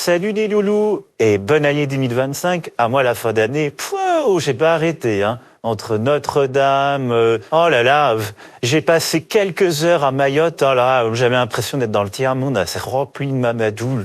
Salut les loulous et bonne année 2025. À moi, la fin d'année, j'ai pas arrêté, hein. Entre Notre-Dame, oh là là, j'ai passé quelques heures à Mayotte, oh là, j'avais l'impression d'être dans le tiers-monde, c'est rempli de Mamadou,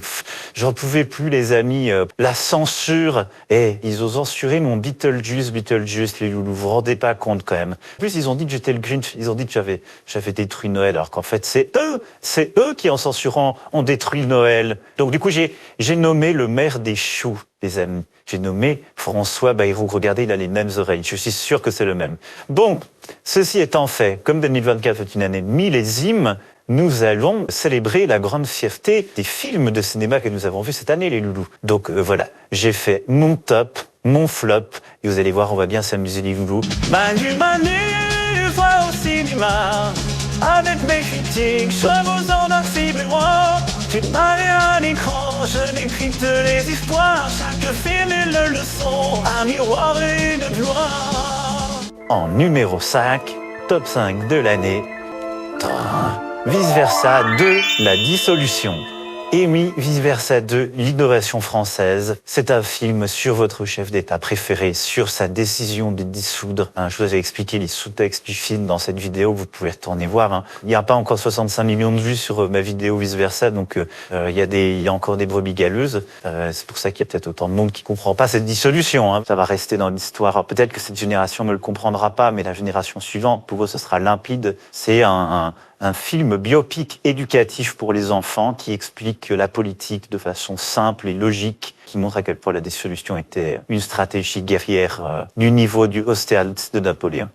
j'en pouvais plus les amis, la censure, ils ont censuré mon Beetlejuice, les loulous, vous vous rendez pas compte quand même. En plus, ils ont dit que j'étais le Grinch, ils ont dit que j'avais détruit Noël, alors qu'en fait, c'est eux qui en censurant ont détruit Noël. Donc du coup, j'ai nommé le maire des choux, les amis. J'ai nommé François Bayrou. Regardez, il a les mêmes oreilles. Je suis sûr que c'est le même. Bon, ceci étant fait, comme 2024 est une année millésime, nous allons célébrer la grande fierté des films de cinéma que nous avons vus cette année, les loulous. Donc voilà, j'ai fait mon top, mon flop, et vous allez voir, on va bien s'amuser, les loulous. Manu, vois au cinéma, avec mes critiques, je vous en affile moi. Tu m'avais un écran, je décrypte les histoires, chaque film est le leçon, un miroir et une gloire. En numéro 5, top 5 de l'année, Vice Versa 2, la dissolution. Et oui, Vice Versa 2, l'innovation française. C'est un film sur votre chef d'État préféré, sur sa décision de dissoudre. Je vous ai expliqué les sous-textes du film dans cette vidéo, vous pouvez retourner voir. Il n'y a pas encore 65 millions de vues sur ma vidéo Vice Versa, donc il y a encore des brebis galeuses. C'est pour ça qu'il y a peut-être autant de monde qui ne comprend pas cette dissolution. Ça va rester dans l'histoire. Peut-être que cette génération ne le comprendra pas, mais la génération suivante, pour eux, ce sera limpide. C'est un film biopic éducatif pour les enfants qui explique la politique de façon simple et logique, qui montre à quel point la dissolution était une stratégie guerrière du niveau du Austerlitz de Napoléon.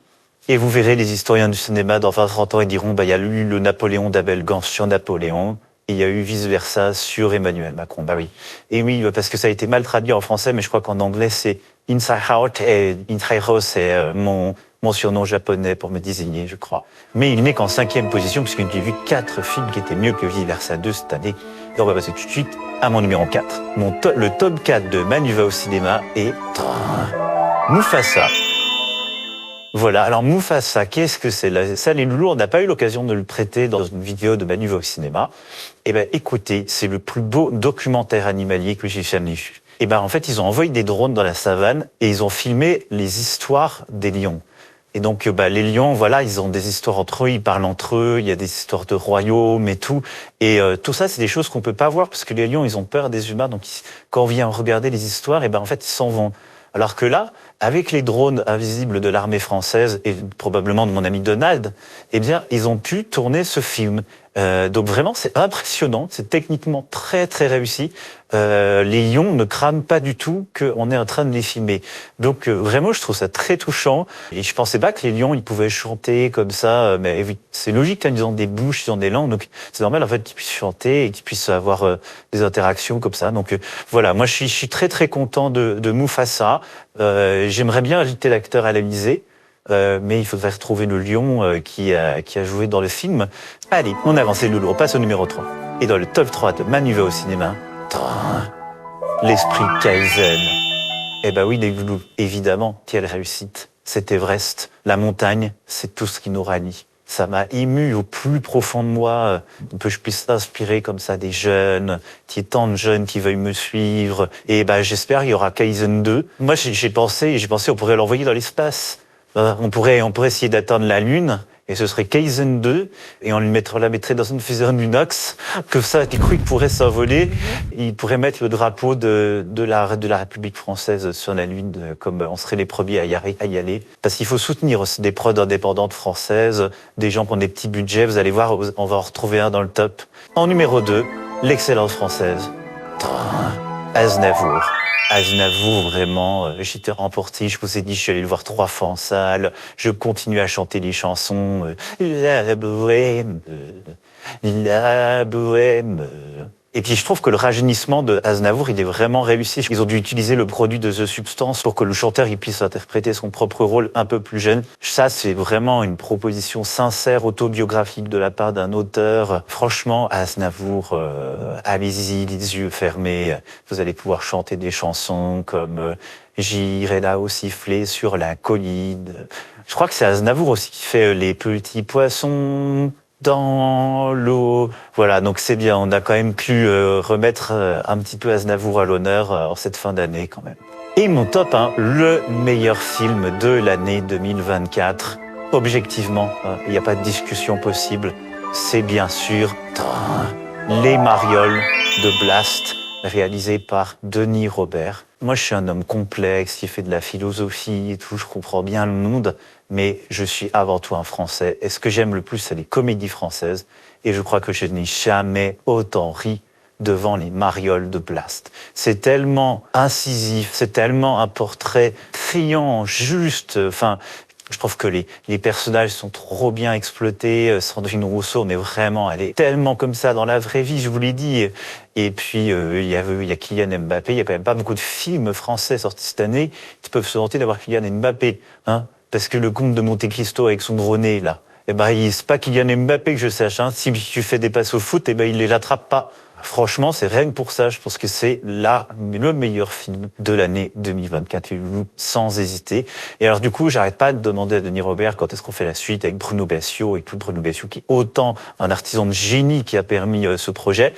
Et vous verrez les historiens du cinéma dans 20-30 ans, ils diront il y a eu le Napoléon d'Abel Gance sur Napoléon, et il y a eu Vice Versa sur Emmanuel Macron. Bah oui. Et oui, parce que ça a été mal traduit en français, mais je crois qu'en anglais c'est Inside Out, et Inside Out c'est mon surnom japonais pour me désigner, je crois. Mais il n'est qu'en 5e position, puisque j'ai vu 4 films qui étaient mieux que Vice Versa 2 cette année. Et on va passer tout de suite à mon numéro 4. Le top 4 de Manu va au cinéma est Mufasa. Voilà, alors Mufasa, qu'est-ce que c'est? Ça, les loulous, on n'a pas eu l'occasion de le prêter dans une vidéo de Manu va au cinéma. Eh ben, écoutez, c'est le plus beau documentaire animalier que j'ai jamais vu. Eh ben, en fait, ils ont envoyé des drones dans la savane et ils ont filmé les histoires des lions. Et donc, les lions, voilà, ils ont des histoires entre eux, ils parlent entre eux, il y a des histoires de royaumes et tout. Et tout ça, c'est des choses qu'on peut pas voir parce que les lions, ils ont peur des humains. Donc, quand on vient regarder les histoires, en fait, ils s'en vont. Alors que là, avec les drones invisibles de l'armée française et probablement de mon ami Donald, ils ont pu tourner ce film. Donc vraiment, c'est impressionnant, c'est techniquement très très réussi. Les lions ne crament pas du tout qu'on est en train de les filmer. Donc vraiment, je trouve ça très touchant. Et je pensais pas que les lions, ils pouvaient chanter comme ça. Mais c'est logique, ils ont des bouches, ils ont des langues. Donc c'est normal en fait qu'ils puissent chanter et qu'ils puissent avoir des interactions comme ça. Donc voilà, moi je suis très très content de Mufasa. J'aimerais bien inviter l'acteur à l'Élysée. Mais il faudrait retrouver le lion qui a joué dans le film. Allez, on avance les loulous, on passe au numéro 3. Et dans le top 3 de Manu va au cinéma, l'esprit Kaizen. Eh ben oui, les loulous, évidemment, quelle réussite. C'est Everest, la montagne, c'est tout ce qui nous rallie. Ça m'a ému au plus profond de moi, que je puisse s'inspirer comme ça des jeunes, qu'il y ait tant de jeunes qui veuillent me suivre. Et j'espère qu'il y aura Kaizen 2. Moi, j'ai pensé on pourrait l'envoyer dans l'espace. On pourrait essayer d'atteindre la Lune, et ce serait Kaizen 2, et on la mettrait dans une fusée en inox, comme ça, des couilles pourraient s'envoler, il pourrait mettre le drapeau de la République française sur la Lune, comme on serait les premiers à y aller. Parce qu'il faut soutenir aussi des prods indépendantes françaises, des gens qui ont des petits budgets, vous allez voir, on va en retrouver un dans le top. En numéro 2, l'excellence française. Aznavour. Aznavour, vraiment, j'étais remporté, je vous ai dit, je suis allé le voir 3 fois en salle, je continue à chanter les chansons, la bohème. Et puis je trouve que le rajeunissement de Aznavour, il est vraiment réussi. Ils ont dû utiliser le produit de The Substance pour que le chanteur il puisse interpréter son propre rôle un peu plus jeune. Ça, c'est vraiment une proposition sincère, autobiographique de la part d'un auteur. Franchement, Aznavour, allez-y, les yeux fermés. Vous allez pouvoir chanter des chansons comme J'irai là-haut siffler sur la colline. Je crois que c'est Aznavour aussi qui fait Les petits poissons dans l'eau. Voilà, donc c'est bien, on a quand même pu remettre un petit peu Aznavour à l'honneur en cette fin d'année quand même. Et mon top 1, le meilleur film de l'année 2024, objectivement, il n'y a pas de discussion possible, c'est bien sûr Les Marioles de Blast, réalisé par Denis Robert. Moi, je suis un homme complexe, qui fait de la philosophie et tout, je comprends bien le monde, mais je suis avant tout un Français. Et ce que j'aime le plus, c'est les comédies françaises. Et je crois que je n'ai jamais autant ri devant Les Marioles de Blast. C'est tellement incisif, c'est tellement un portrait criant, juste, enfin... Je trouve que les personnages sont trop bien exploités. Sandrine Rousseau, mais vraiment, elle est tellement comme ça dans la vraie vie, je vous l'ai dit. Et puis, il y a Kylian Mbappé. Il y a quand même pas beaucoup de films français sortis cette année qui peuvent se vanter d'avoir Kylian Mbappé. Hein, parce que le comte de Monte Cristo avec son droné, là, eh ben, c'est pas Kylian Mbappé que je sache. Hein. Si tu fais des passes au foot, eh ben, il les attrape pas. Franchement, c'est rien que pour ça. Je pense que c'est le meilleur film de l'année 2024, sans hésiter. Et alors, du coup, j'arrête pas de demander à Denis Robert quand est-ce qu'on fait la suite avec Bruno Bessiot et tout. Bruno Bessiot qui est autant un artisan de génie qui a permis ce projet.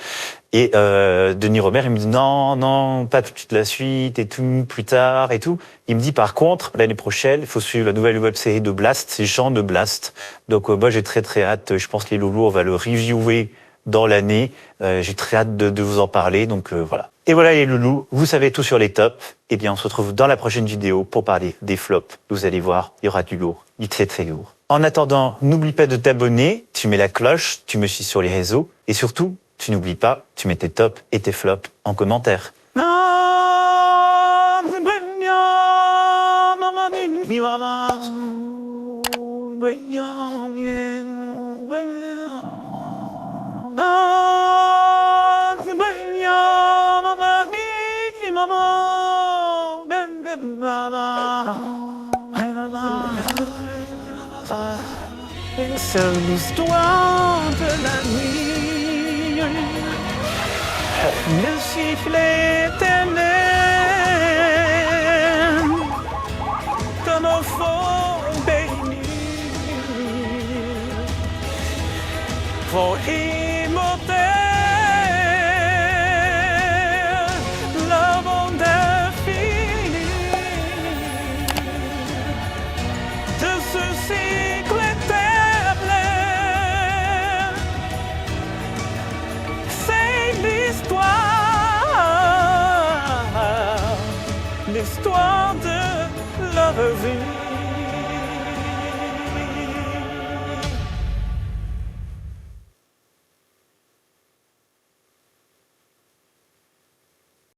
Et Denis Robert, il me dit non, pas tout de suite la suite et tout, plus tard et tout. Il me dit par contre, l'année prochaine, il faut suivre la nouvelle web-série de Blast, c'est Jean de Blast. Donc moi, j'ai très très hâte. Je pense que les loulous, on va le reviewer dans l'année. J'ai très hâte de vous en parler, donc voilà. Et voilà les loulous, vous savez tout sur les tops. Eh bien, on se retrouve dans la prochaine vidéo pour parler des flops. Vous allez voir, il y aura du lourd, du très très lourd. En attendant, n'oublie pas de t'abonner, tu mets la cloche, tu me suis sur les réseaux, et surtout, tu n'oublies pas, tu mets tes tops et tes flops en commentaire. C'est l'histoire de la nuit, le sifflet éternel de nos faux bénis, pour immortel, le monde infini de ce cycle éternel. L'histoire de la vie.